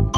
Hello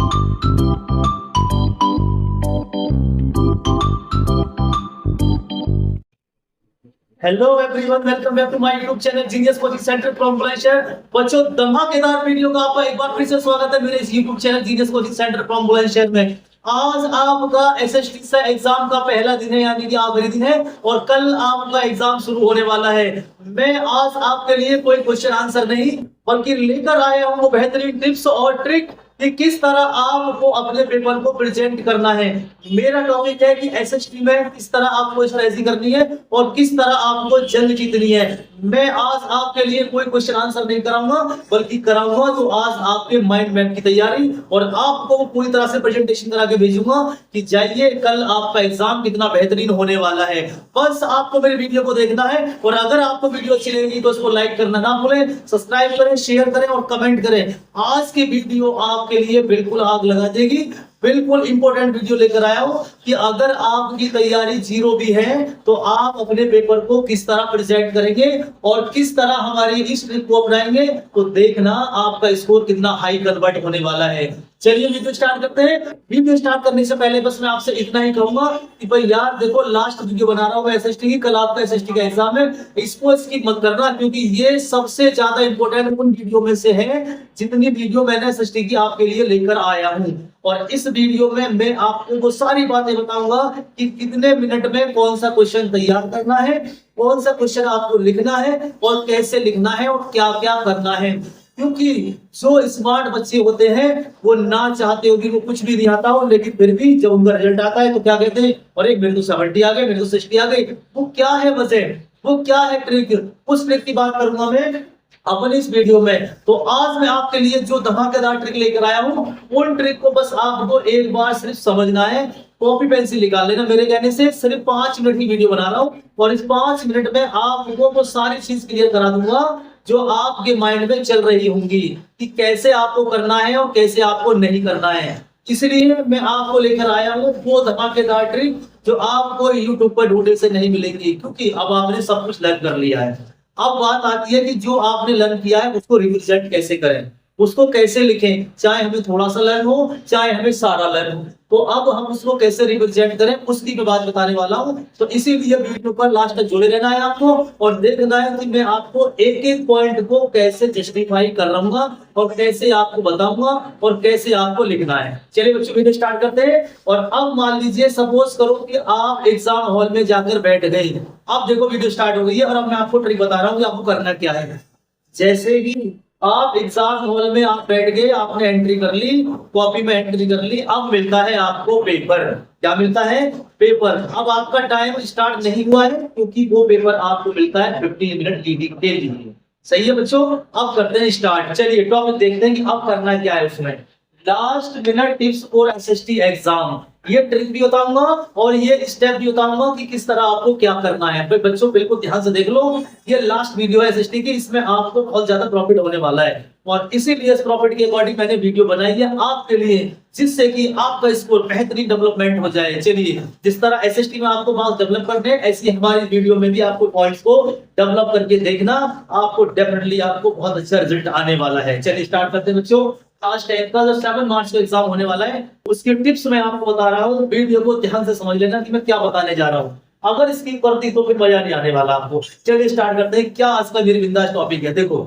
everyone, welcome back to my YouTube channel genius coaching centre from Bulandshahr. बच्चों, धमाकेदार video का आपका एक बार फिर से स्वागत है मेरे इस YouTube channel genius coaching centre from Bulandshahr में। आज आपका एसएसटी से एग्जाम का पहला दिन है, यानी कि आखिरी दिन है, और कल आपका एग्जाम शुरू होने वाला है। मैं आज आपके लिए कोई क्वेश्चन आंसर नहीं बल्कि लेकर आया हूं वो बेहतरीन टिप्स और ट्रिक कि किस तरह आपको अपने पेपर को प्रेजेंट करना है। मेरा टॉपिक है कि एसएसटी में किस तरह आपको स्ट्रेटजी करनी है और किस तरह आपको जंग जीतनी है। मैं आज आपके लिए कोई क्वेश्चन आंसर नहीं कराऊंगा बल्कि कराऊंगा तो आज आपके माइंड मैप की तैयारी, और आपको पूरी तरह से प्रेजेंटेशन करा के भेजूंगा कि जाइए कल आपका एग्जाम कितना बेहतरीन होने वाला है। बस आपको मेरे वीडियो को देखना है, और अगर आपको वीडियो अच्छी लगेगी तो उसको लाइक करना ना भूलें, सब्सक्राइब करें, शेयर करें और कमेंट करें। आज की वीडियो आपके लिए बिल्कुल आग लगा देगी। बिल्कुल इंपॉर्टेंट वीडियो लेकर आया हूं कि अगर आपकी तैयारी जीरो भी है तो आप अपने पेपर को किस तरह प्रेजेंट करेंगे और किस तरह हमारी इस ट्रिक को अपनाएंगे तो देखना आपका स्कोर कितना हाई कन्वर्ट होने वाला है। चलिए वीडियो स्टार्ट करते हैं। वीडियो स्टार्ट करने से पहले बस मैं आपसे इतना ही कहूंगा कि भाई यार देखो, लास्ट वीडियो बना रहा हूं एसएसटी की, कल आपका एसएसटी का एग्जाम है, इसको स्किप मत करना क्योंकि ये सबसे ज्यादा इंपॉर्टेंट उन वीडियो में से है जितनी वीडियो मैंने एसएसटी की आपके लिए लेकर आया हूं। और इस वीडियो में मैं आपको वो सारी बातें बताऊंगा कि कितने मिनट में कौन सा क्वेश्चन तैयार करना है, कौन सा क्वेश्चन आपको लिखना है और कैसे लिखना है और क्या क्या करना है। क्योंकि जो स्मार्ट बच्चे होते हैं वो ना चाहते हो कि वो कुछ भी नहीं आता हो, लेकिन फिर भी जब उनका रिजल्ट आता है तो क्या कहते हैं, अरे मेरे तो 70 आ गए, मेरे तो 60 आ गई। वो क्या है वजह, वो क्या है ट्रिक, उस ट्रिक की बात करूंगा मैं अपने इस वीडियो में। तो आज मैं आपके लिए जो धमाकेदार ट्रिक लेकर आया हूं उन ट्रिक को बस आपको एक बार सिर्फ समझना है। कॉपी पेंसिल निकाल लेना, मेरे कहने से सिर्फ 5 मिनट की वीडियो बना रहा हूं और इस 5 मिनट में आपको वो सारी चीज क्लियर करा दूंगा जो आपके माइंड में चल रही होंगी कि कैसे आपको करना है और कैसे आपको नहीं करना है। इसलिए मैं आपको लेकर आया हूं वो धमाकेदार ट्रिक जो आपको यूट्यूब पर ढूंढने से नहीं मिलेंगी, क्योंकि अब आपने सब कुछ लर्न कर लिया है। अब बात आती है कि जो आपने लर्न किया है उसको रिप्रेजेंट कैसे करें, उसको कैसे लिखें, चाहे हमें थोड़ा सा लर्न हो चाहे हमें सारा लर्न हो। तो अब हम उसको कैसे रिप्रेजेंट करें उसकी मैं बात बताने वाला हूं। तो इसीलिए वीडियो पर लास्ट तक जुड़े रहना है आपको और देखना है कि मैं आपको एक एक पॉइंट को कैसे जस्टिफाई कर रहूंगा और कैसे आपको बताऊंगा और कैसे आपको लिखना है। चलिए बच्चों, वीडियो स्टार्ट करते हैं। और अब मान लीजिए, सपोज करो कि आप एग्जाम हॉल में जाकर बैठ गए। अब देखो वीडियो स्टार्ट हो गई है और अब मैं आपको ट्रिक बता रहा हूँ कि आपको करना क्या है। जैसे कि आप एग्जाम हॉल में आप बैठ गए, आपने एंट्री कर ली, कॉपी में एंट्री कर ली, अब मिलता है आपको पेपर। क्या मिलता है? पेपर। अब आपका टाइम स्टार्ट नहीं हुआ है क्योंकि वो पेपर आपको मिलता है 15 मिनट लीडिंग के लिए। सही है बच्चों, अब करते हैं स्टार्ट। चलिए टॉपिक देखते हैं कि अब करना क्या है उसमें। Last minute tips for SST exam, ये ट्रिक भी बताऊंगा और ये स्टेप भी बताऊंगा कि किस तरह आपको क्या करना है। भाई बच्चों बिल्कुल ध्यान से देख लो, ये लास्ट वीडियो है एसएसटी की, इसमें आपको बहुत ज्यादा प्रॉफिट होने वाला है और इसीलिए इस प्रॉफिट के अकॉर्डिंग मैंने वीडियो बनाई है आपके लिए, जिससे कि आपका स्कोर बेहतरीन डेवलपमेंट हो जाए। चलिए, जिस तरह एसएसटी में आपको मार्क्स डेवलप करने हैं, ऐसी हमारी वीडियो में भी आपको पॉइंट्स को डेवलप करके देखना, आपको डेफिनेटली आपको बहुत अच्छा रिजल्ट आने वाला है। चलिए स्टार्ट करते हैं बच्चों। लास्ट टाइम का जो 7 मार्च को एग्जाम होने वाला है उसकी टिप्स मैं आपको बता रहा हूँ। वीडियो को ध्यान से समझ लेना कि मैं क्या बताने जा रहा हूँ। अगर स्किप करती तो फिर मजा नहीं आने वाला आपको। चलिए स्टार्ट करते हैं। क्या आज का मेरी बिंदास टॉपिक है, देखो,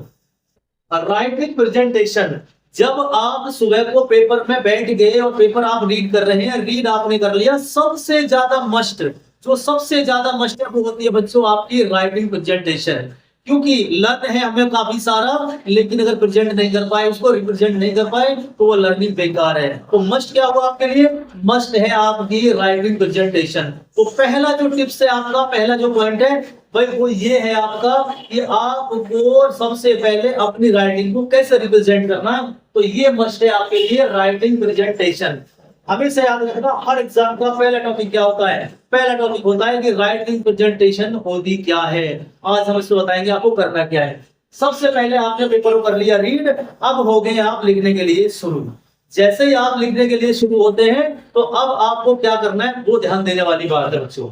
राइटिंग प्रेजेंटेशन। जब आप सुबह को पेपर में बैठ गए और पेपर आप रीड कर रहे हैं, रीड आपने कर लिया, सबसे ज्यादा मस्ट, जो सबसे ज्यादा मस्ट है वो होती है बच्चों आपकी राइटिंग प्रेजेंटेशन। क्योंकि लर्न है हमें काफी सारा, लेकिन अगर प्रेजेंट नहीं कर पाए, उसको रिप्रेजेंट नहीं कर पाए तो वो लर्निंग बेकार है। तो मस्ट क्या हुआ आपके लिए? मस्ट है आपकी राइटिंग प्रेजेंटेशन। तो पहला जो टिप्स है आपका, पहला जो पॉइंट है भाई वो ये है आपका कि आपको सबसे पहले अपनी राइटिंग को कैसे रिप्रेजेंट करना। तो ये मस्ट है आपके लिए राइटिंग प्रेजेंटेशन। हमेशा याद रखना, हर एग्जाम का पहला टॉपिक क्या होता है? पहला टॉपिक होता है कि राइटिंग प्रेजेंटेशन होती क्या है। आज हम इसको बताएंगे आपको करना क्या है। सबसे पहले आपने पेपर को कर लिया रीड, अब हो गए आप लिखने के लिए शुरू। जैसे ही आप लिखने के लिए शुरू होते हैं तो अब आपको क्या करना है वो ध्यान देने वाली बात है बच्चों।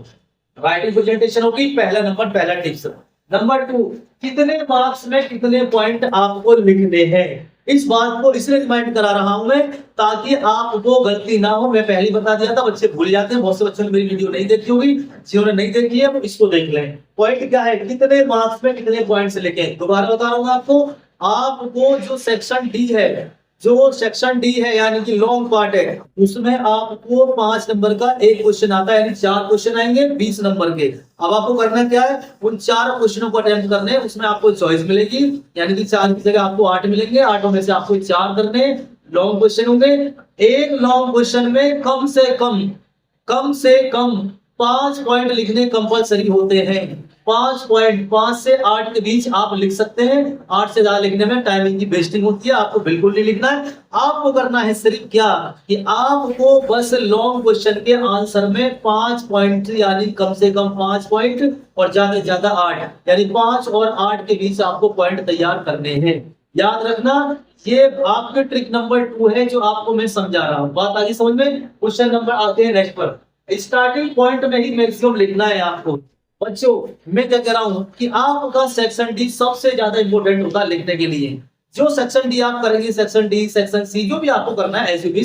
राइटिंग प्रेजेंटेशन होगी पहला नंबर, पहला टिप्स। नंबर 2, कितने मार्क्स में कितने पॉइंट आपको लिखने हैं। इस बात को इसलिए रिमाइंड करा रहा हूं मैं ताकि आपको गलती ना हो। मैं पहले ही बता दिया था, बच्चे भूल जाते हैं। बहुत से बच्चों ने मेरी वीडियो नहीं देखी होगी, जिन्होंने नहीं देखी है वो इसको देख लें। पॉइंट क्या है, कितने मार्क्स में कितने पॉइंट्स लिखे, दोबारा बता रहा हूँ आपको। आपको जो सेक्शन डी है, जो सेक्शन डी है यानी कि लॉन्ग पार्ट है, उसमें आपको 5 नंबर का एक क्वेश्चन आता है, यानी 4 क्वेश्चन आएंगे 20 नंबर के। अब आपको करना क्या है, उन 4 क्वेश्चनों को अटेम्प्ट करने हैं। उसमें आपको चॉइस मिलेगी, यानी कि 4 की जगह आपको 8 मिलेंगे, 8 में से आपको 4 करने लॉन्ग क्वेश्चन होंगे। एक लॉन्ग क्वेश्चन में कम से कम 5 पॉइंट लिखने कंपलसरी होते हैं। 5 पॉइंट, 5 से 8 के बीच आप लिख सकते हैं। 8 से ज्यादा लिखने में टाइमिंग की वेस्टिंग होती है, आपको बिल्कुल नहीं लिखना है। आपको करना है सिर्फ क्या, कि आपको बस लॉन्ग क्वेश्चन के आंसर में 5 पॉइंट, यानी कम से कम 5 पॉइंट और ज्यादा से ज्यादा 8, यानी 5 और 8 के बीच आपको पॉइंट तैयार करने हैं। याद रखना, ये आपके ट्रिक नंबर 2 है जो आपको मैं समझा रहा हूं। बात आगे समझ में। क्वेश्चन नंबर आते हैं नेक्स्ट पर। स्टार्टिंग पॉइंट में ही मैक्सिमम लिखना है आपको। बच्चों मैं क्या कह रहा हूं कि आपका सेक्शन डी सबसे ज्यादा इंपॉर्टेंट होगा लिखने के लिए। जो सेक्शन डी आप करेंगे, सेक्शन डी, सेक्शन सी, जो भी आपको करना है ऐसे भी,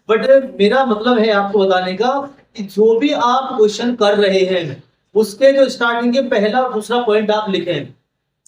बट मेरा मतलब है आपको बताने का कि जो भी आप क्वेश्चन कर रहे हैं उसके जो स्टार्टिंग के पहला और दूसरा पॉइंट आप लिखें।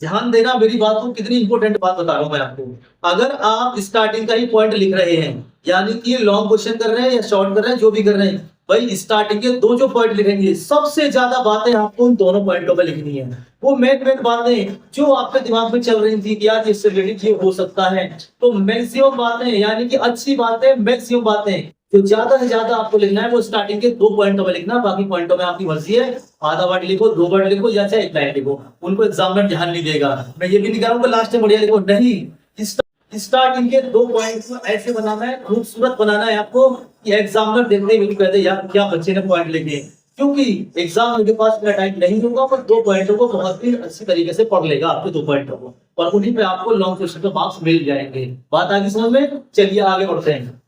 ध्यान देना मेरी बात को, कितनी इंपॉर्टेंट बात बता रहा हूं मैं आपको। अगर आप स्टार्टिंग का ही पॉइंट लिख रहे हैं, यानी कि लॉन्ग क्वेश्चन कर रहे हैं या शॉर्ट कर रहे हैं, जो भी कर रहे हैं, भाई स्टार्टिंग के 2 जो पॉइंट लिखेंगे, सबसे ज्यादा बातें आपको उन दोनों पॉइंटों पे लिखनी है। वो मेन बातें जो आपके दिमाग में चल रही थी कि यार इससे रिलेटेड ये हो सकता है, तो मैक्सिमम बातें, यानी कि अच्छी बातें, मैक्सिमम बातें जो ज्यादा से ज्यादा आपको लिखना है वो स्टार्टिंग के 2 पॉइंटों में लिखना। बाकी पॉइंटों में आपकी मर्जी है, आधा वर्ड लिखो, 2 वर्ड लिखो, या चाहे 1 लाइन लिखो, उनको एग्जामिनर ध्यान नहीं देगा। मैं ये भी नहीं कह रहा हूँ लास्ट में बढ़िया लिखो, नहीं। स्टार्टिंग के 2 पॉइंट को ऐसे बनाना है, खूबसूरत बनाना है आपको कि एग्जामिनर देखते ही कहते यार क्या बच्चे ने पॉइंट लिखे। क्योंकि एग्जाम के पास इतना टाइम नहीं होगा, पर 2 पॉइंटों को बहुत ही अच्छी तरीके से पढ़ लेगा आपके 2 पॉइंटों को, और उन्हीं पे आपको लॉन्ग क्वेश्चन के मार्क्स मिल जाएंगे। बात आगे समझ में। चलिए आगे बढ़ते हैं।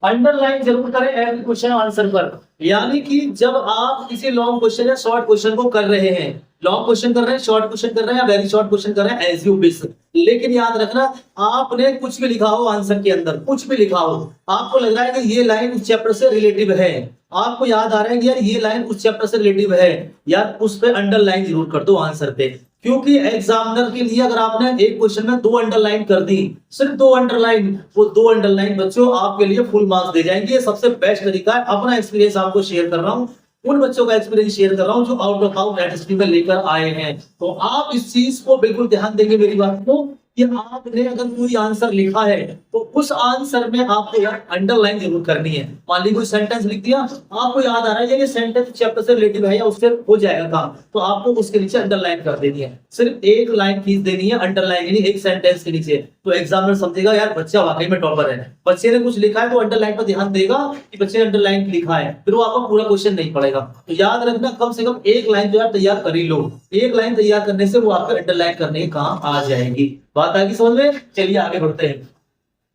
अंडरलाइन जरूर करें एवरी क्वेश्चन आंसर पर, यानी कि जब आप किसी लॉन्ग क्वेश्चन या शॉर्ट क्वेश्चन को कर रहे हैं, लॉन्ग क्वेश्चन कर रहे हैं, शॉर्ट क्वेश्चन कर रहे हैं, या वेरी शॉर्ट क्वेश्चन कर रहे हैं, एज यू विश। लेकिन याद रखना, आपने कुछ भी लिखा हो आंसर के अंदर, कुछ भी लिखा हो, आपको लग रहा है कि ये लाइन उस चैप्टर से रिलेटिव है, आपको याद आ रहा है कि यार ये लाइन उस चैप्टर से रिलेटिव है, यार उस पे अंडरलाइन जरूर कर दो आंसर पे। क्योंकि एग्जामिनर के लिए अगर आपने एक क्वेश्चन में 2 अंडरलाइन कर दी, सिर्फ 2 अंडरलाइन, वो 2 अंडरलाइन बच्चों आपके लिए फुल मार्क्स दे जाएंगे। ये सबसे बेस्ट तरीका है। अपना एक्सपीरियंस आपको शेयर कर रहा हूँ, उन बच्चों का एक्सपीरियंस शेयर कर रहा हूँ जो out of out net stream में लेकर आए हैं। तो आप इस चीज को बिल्कुल ध्यान देंगे मेरी बात को, कि आपने अगर कोई आंसर लिखा है तो उस आंसर में आपको यार अंडरलाइन जरूर करनी है। मान लीजिए कोई सेंटेंस लिख दिया, आपको याद आ रहा है ये सेंटेंस चैप्टर से रिलेटिव है या उससे हो जाएगा काम, तो आपको उसके नीचे अंडरलाइन कर देनी है। सिर्फ 1 लाइन खींच देनी है अंडरलाइन, यानी एक सेंटेंस के नीचे, तो एग्जामिनर समझेगा यार बच्चा वाकई में टॉपर है। बच्चे ने कुछ लिखा है तो अंडरलाइन पर ध्यान देगा कि बच्चे ने अंडरलाइन लिखा है, फिर वो आपका पूरा क्वेश्चन नहीं पढ़ेगा। तो याद रखना, कम से कम 1 लाइन जो यार तैयार कर ही लो। 1 लाइन तैयार करने से वो आपका अंडरलाइन करने के काम आ जाएगी। बात आगे समझ में। चलिए आगे बढ़ते हैं।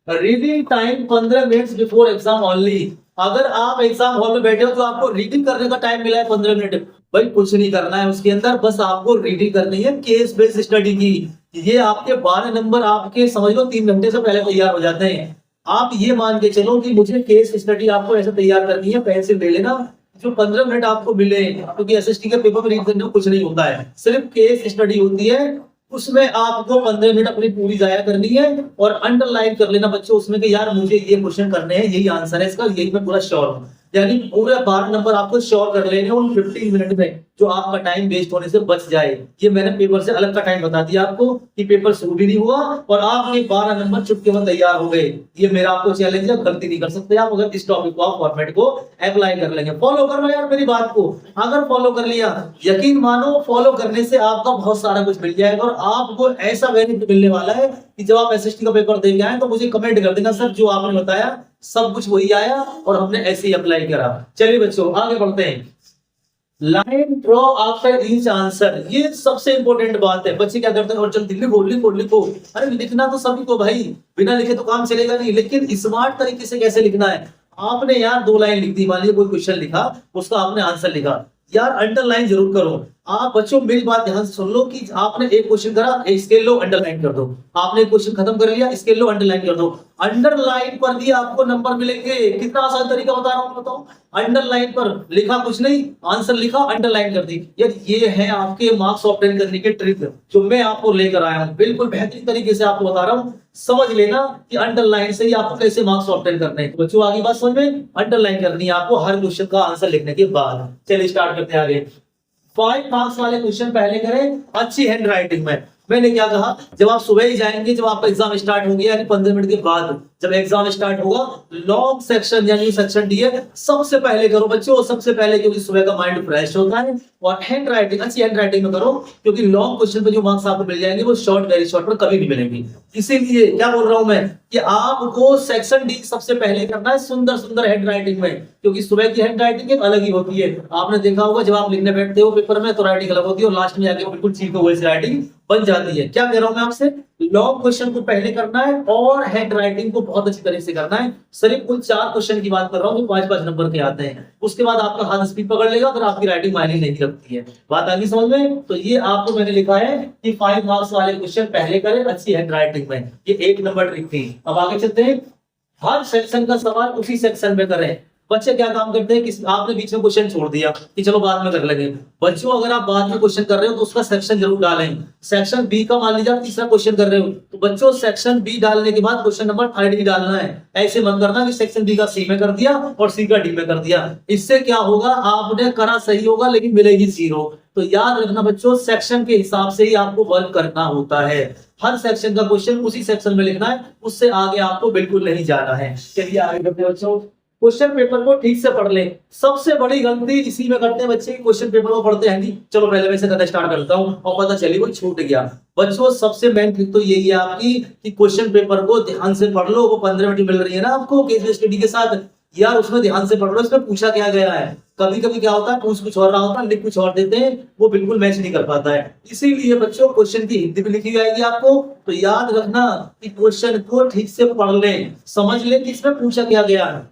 Reading time 15 minutes before exam only. अगर आप एग्जाम हॉल में बैठे हो तो आपको रीडिंग करने का टाइम मिला है 15 मिनट, भाई कुछ नहीं करना है उसके अंदर, बस आपको रीडिंग करनी है केस बेस्ड स्टडी की। ये आपके 12 नंबर आपके समझ लो 3 घंटे से पहले तैयार हो जाते हैं। आप ये मान के चलो कि मुझे केस स्टडी आपको ऐसे तैयार करनी है, पेंसिल ले लेना, जो 15 मिनट आपको मिले, क्योंकि एसएसटी के पेपर में रीड करने को कुछ नहीं होता है, सिर्फ केस स्टडी होती है। उसमें आपको 15 मिनट अपनी पूरी जाया करनी है और अंडरलाइन कर लेना बच्चों उसमें कि यार मुझे ये क्वेश्चन करने हैं, यही आंसर है इसका, यही मैं पूरा श्योर हूँ। यानी पूरे 12 नंबर आपको श्योर कर लेने उन 15 मिनट में, जो आपका टाइम वेस्ट होने से बच जाए। ये मैंने पेपर से अलग का टाइम बता दिया आपको कि पेपर शुरू भी नहीं हुआ और आपके 12 नंबर चुटकी में तैयार हो गए। ये मेरा आपको चैलेंज है, गलती नहीं कर सकते आप अगर इस टॉपिक को आप फॉर्मेट को अप्लाई कर लेंगे। फॉलो कर लो यार मेरी बात को, अगर फॉलो कर लिया, यकीन मानो फॉलो करने से आपका बहुत सारा कुछ मिल जाएगा और आपको ऐसा बेनिफिट मिलने वाला है कि जब आप एसएसटी का पेपर दे के आए तो मुझे कमेंट कर देना सर जो आपने बताया सब कुछ वही आया और हमने ऐसे ही अप्लाई करा। चलिए बच्चों आगे बढ़ते हैं। Line draw after each answer, ये सबसे इंपॉर्टेंट बात है। बच्चे क्या करते हैं और जल्दी लिखो लिखो लिखो, अरे लिखना तो सभी को भाई, बिना लिखे तो काम चलेगा नहीं, लेकिन स्मार्ट तरीके से कैसे लिखना है। आपने यार 2 लाइन लिख दी, मान लीजिए कोई क्वेश्चन लिखा, उसका आपने आंसर लिखा, यार अंडरलाइन जरूर करो। आप बच्चों मेरी बात ध्यान से सुन लो कि आपने एक क्वेश्चन करा, स्केल लो अंडरलाइन कर दो। आपने एक क्वेश्चन खत्म कर लिया, स्केल लो अंडरलाइन कर दो। अंडरलाइन पर भी आपको नंबर मिलेंगे। कितना आसान तरीका बता रहा हूं बताओ। अंडरलाइन पर लिखा कुछ नहीं, आंसर लिखा, अंडरलाइन कर दी। यार ये है आपके मार्क्स ऑब्टेन करने के ट्रिक जो मैं आपको लेकर आया हूं। बिल्कुल बेहतरीन तरीके से आपको बता रहा हूं। समझ लेना कि अंडरलाइन से ही आपको कैसे मार्क्स ऑब्टेन करने हैं। तो बच्चों आगे बात समझ में, अंडरलाइन करनी है आपको हर क्वेश्चन का आंसर लिखने के बाद। चलिए स्टार्ट करते हैं आगे। 5 मार्क्स वाले क्वेश्चन पहले करें अच्छी हैंड राइटिंग में। मैंने क्या कहा, जब आप सुबह ही जाएंगे, जब आपका एग्जाम स्टार्ट हो गया यानी 15 मिनट के बाद जब एग्जाम स्टार्ट होगा, लॉन्ग सेक्शन यानी सेक्शन डी है सबसे पहले करो बच्चों, सबसे पहले, क्योंकि सुबह का माइंड फ्रेश होता है। और हैंड राइटिंग अच्छी हैंड राइटिंग में करो, क्योंकि लॉन्ग क्वेश्चन पे जो मार्क्स आपको मिल जाएंगे वो शॉर्ट वेरी शॉर्ट पर कभी नहीं मिलेंगे। इसीलिए क्या बोल रहा हूं मैं कि आपको सेक्शन डी सबसे पहले करना है सुंदर सुंदर हैंड राइटिंग में, क्योंकि सुबह की हैंड राइटिंग एक अलग ही होती है। आपने देखा होगा जब आप लिखने बैठते हो पेपर में तो राइटिंग अलग होती है और लास्ट में जाके बिल्कुल ठीक हो वैसी राइटिंग बन जाती है। क्या कह रहा हूं मैं आपसे, लॉन्ग क्वेश्चन को पहले करना है और हैंड राइटिंग को बहुत अच्छी तरह से करना है। सिर्फ कुल 4 क्वेश्चन की बात कर रहा हूं जो 5-5 नंबर के आते हैं। उसके बाद आपका हाथ स्पीड पकड़ लेगा अगर आपकी राइटिंग मायने नहीं रखती है। बात आगे समझ में। तो ये आपको मैंने लिखा है कि 5 मार्क्स वाले क्वेश्चन पहले करें अच्छी हैंड राइटिंग में। ये 1 नंबर ट्रिक थी। अब आगे चलते हैं। हर सेक्शन का सवाल उसी सेक्शन में करें। बच्चे क्या काम करते हैं कि आपने बीच में क्वेश्चन छोड़ दिया कि चलो बाद में कर लेंगे। बच्चों अगर आप बाद में क्वेश्चन कर रहे हो तो उसका सेक्शन जरूर डालें। सेक्शन बी का मान लीजिए आप तीसरा क्वेश्चन कर रहे हो तो बच्चों सेक्शन बी डालने के बाद क्वेश्चन नंबर 3 डालना है। ऐसे मत करना कि सेक्शन बी का सी में कर दिया और सी का डी में कर दिया। इससे क्या होगा, आपने करा सही होगा लेकिन मिलेगी 0। तो याद रखना बच्चों, सेक्शन के हिसाब से ही आपको वर्क करना होता है। हर सेक्शन का क्वेश्चन उसी सेक्शन में लिखना है, उससे आगे आपको बिल्कुल नहीं जाना है। चलिए आगे बढ़ते हैं बच्चों। क्वेश्चन पेपर को ठीक से पढ़ ले। सबसे बड़ी गलती इसी में करते हैं बच्चे, क्वेश्चन पेपर को पढ़ते हैं नहीं। चलो पहले मैं से करना स्टार्ट करता हूं और पता चली वो छूट गया। बच्चों सबसे मेन ट्रिक तो यही है आपकी कि क्वेश्चन पेपर को ध्यान से पढ़ लो। वो 15 मिनट मिल रही है ना आपको केस स्टडी के साथ, यार उसमें ध्यान से पढ़ लो। इसमें पूछा क्या गया है। कभी कभी क्या होता है पूछ कुछ और रहा होता है, लिख कुछ और देते हैं, वो बिल्कुल मैच नहीं कर पाता है। इसीलिए बच्चों क्वेश्चन की हिंदी भी लिखी जाएगी आपको, तो याद रखना कि क्वेश्चन को ठीक से पढ़ ले, समझ ले कि इसमें पूछा क्या गया है।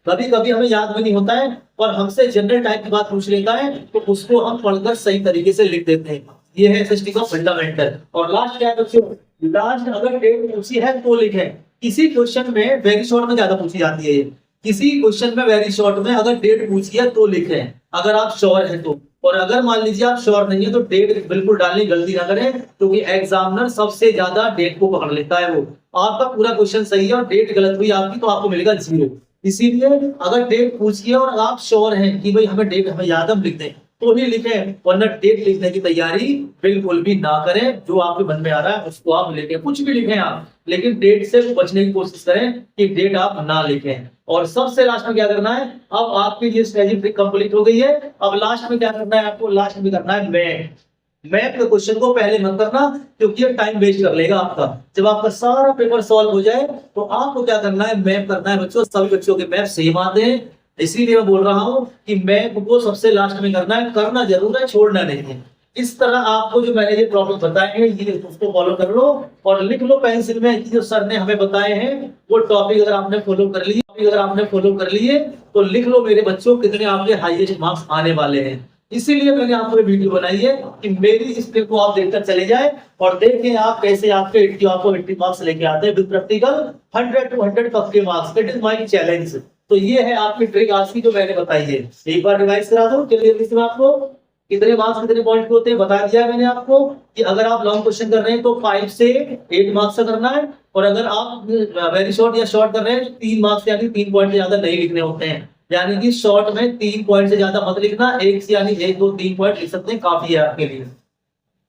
कभी कभी हमें याद भी नहीं होता है और हमसे जनरल टाइप की बात पूछ लेता है तो उसको हम पढ़कर सही तरीके से लिख देते हैं। ये है एसएसटी का फंडामेंटल। और लास्ट क्या है बच्चों, लास्ट अगर डेट पूछी है तो लिखें। किसी क्वेश्चन में वेरी शॉर्ट में ज्यादा पूछी जाती है ये। किसी क्वेश्चन में वेरी शॉर्ट में अगर डेट पूछी है तो लिखें, अगर आप श्योर हैं तो। और अगर मान लीजिए आप श्योर नहीं है तो डेट बिल्कुल डालने गलती ना करें, क्योंकि एग्जामिनर सबसे ज्यादा डेट को पकड़ लेता है। वो आपका पूरा क्वेश्चन सही है और डेट गलत हुई आपकी तो आपको मिलेगा 0। इसीलिए अगर डेट पूछिए और आप श्योर हैं कि भाई हमें डेट हमें याद हम लिख दें तो ही लिखें, वरना डेट लिखने की तैयारी बिल्कुल भी ना करें। जो आपके मन में आ रहा है उसको आप लिखें, कुछ भी लिखें आप, लेकिन डेट से बचने की कोशिश करें कि डेट आप ना लिखें। और सबसे लास्ट में क्या करना है, अब आपकी ये स्ट्रेटेजी ट्रिक कंप्लीट हो गई है। अब लास्ट में क्या करना है आपको, लास्ट में करना है मैप के क्वेश्चन को पहले मत करना, क्योंकि ये टाइम वेस्ट कर लेगा आपका। जब आपका सारा पेपर सॉल्व हो जाए तो आपको क्या करना है, मैप करना है बच्चों। सभी बच्चों के मैप सेम आते हैं, इसीलिए मैं बोल रहा हूं कि मैप को सबसे लास्ट में करना है। करना जरूर है, छोड़ना नहीं है। इस तरह आपको जो मैंने ये प्रॉब्लम बताए हैं ये उसको फॉलो कर लो और लिख लो पेंसिल में जो सर ने हमें बताए हैं वो टॉपिक। अगर आपने फॉलो कर लिए तो लिख लो मेरे बच्चों कितने आपके हाईएस्ट मार्क्स आने वाले हैं। इसीलिए मैंने आपको वीडियो बनाई है कि मेरी इस ट्रिक को आप देखकर चले जाएं और देखें आप कैसे आपके 80 मार्क्स लेके आते हैं विद प्रैक्टिकल 100 to 100 पक्के marks. That is my challenge. तो ये है आपकी ट्रिक आज की जो मैंने बताई है। एक बार रिवाइज करा दो। चलिए जल्दी से आपको कितने मार्क्स कितने पॉइंट होते हैं बता दिया मैंने आपको कि अगर आप लॉन्ग क्वेश्चन कर रहे हैं तो 5 से 8 मार्क्स का करना है, और अगर आप वेरी शॉर्ट या शॉर्ट कर रहे हैं तो 3 मार्क्स यानी 3 पॉइंट से ज्यादा नहीं लिखने होते हैं। यानी कि शॉर्ट में 3 पॉइंट से ज्यादा मत लिखना, एक से यानी 1 2 3 पॉइंट लिख सकते हैं, काफी है आपके लिए।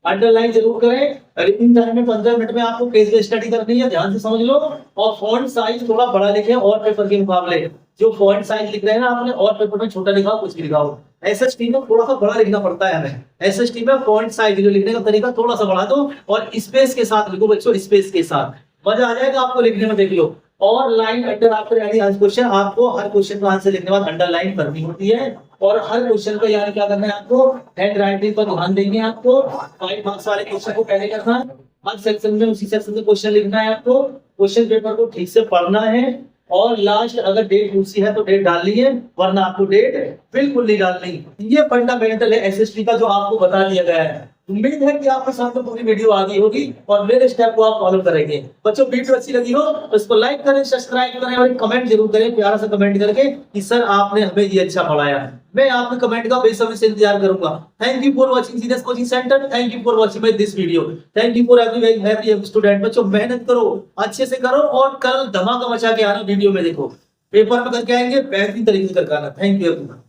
अंडरलाइन जरूर करें। रिविजन टाइम में 15 मिनट में आपको केस बेस्ड स्टडी करनी है, ध्यान से समझ लो। और फॉन्ट साइज थोड़ा बड़ा लिखें और पेपर के मुकाबले। जो फॉन्ट साइज लिख रहे हैं ना आपने और पेपर में छोटा लिखा हो कुछ भी लिखा हो। एसएसटी में थोड़ा सा बड़ा लिखना पड़ता है हमें। एसएसटी में फॉन्ट साइज जो लिखने का तरीका थोड़ा सा बढ़ा दो और स्पेस के साथ लिखो बच्चों, स्पेस के साथ मजा आ जाएगा आपको लिखने में। देख लो और लाइन अंडर आफ्टर यानी हर क्वेश्चन आपको हर क्वेश्चन का आंसर लिखने के बाद अंडरलाइन करनी होती है। और हर क्वेश्चन पे यानी क्या करना है आपको, हैंड राइटिंग पर ध्यान देंगे आपको। 5 मार्क्स वाले क्वेश्चन को पहले करना है, हर सेक्शन में उसी सेक्शन से क्वेश्चन लिखना है आपको। क्वेश्चन पेपर को ठीक से पढ़ना है और लास्ट अगर डेट दूसरी है तो डेट डालनी है, वरना आपको डेट बिल्कुल नहीं डालनी। ये फंडामेंटल है एसएसटी का जो आपको बता दिया गया है। उम्मीद है कि आपको समझ में पूरी वीडियो आ गई होगी और मेरे स्टेप को आप फॉलो करेंगे। बच्चों वीडियो अच्छी लगी हो तो इसको लाइक करें, सब्सक्राइब करें और कमेंट जरूर करें, प्यारा सा कमेंट करके कि सर आपने हमें ये अच्छा पढ़ाया। मैं आपके कमेंट का बेसब्री से इंतजार करूंगा। Thank you for watching genius coaching centre. Thank you for watching this video. Thank you for every student. बच्चों मेहनत करो, अच्छे से करो और कल धमाका मचा के आना। वीडियो में देखो, पेपर में करके आएंगे, बेहतरीन तरीके से करके आना। Thank you everyone.